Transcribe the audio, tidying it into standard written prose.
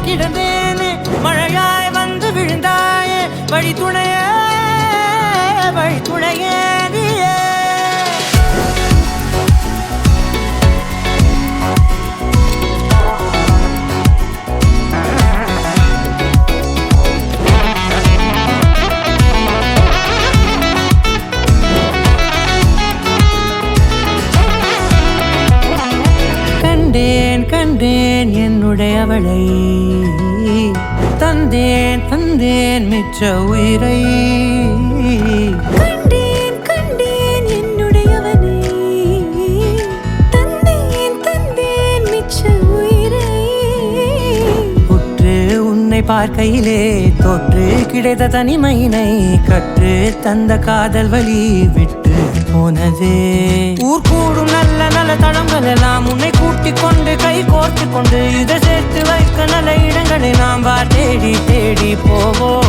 கிடந்தேனே மழையாய் வந்து விழுந்தாயே வழி துணையே நீயே கண்டேன் என்னுடையவளை தந்தேன் மிச்ச உயிரை கண்டேன் என்னுடையவனை தந்தேன் மிச்ச உயிரை உற்று உன்னை பார்க்கையிலே தொற்று கிடைத்த தனிமையினை கற்று தந்த காதல் வழி விட்டு போனதே ஊர் கூடும் நல்ல தளங்கள் எல்லாம் உன்னை கூட்டிக் கொண்டு கை கோர்த்து கொண்டு இதை சேர்த்து வைக்க நல்ல இடங்களை நாம் தேடி போவோம்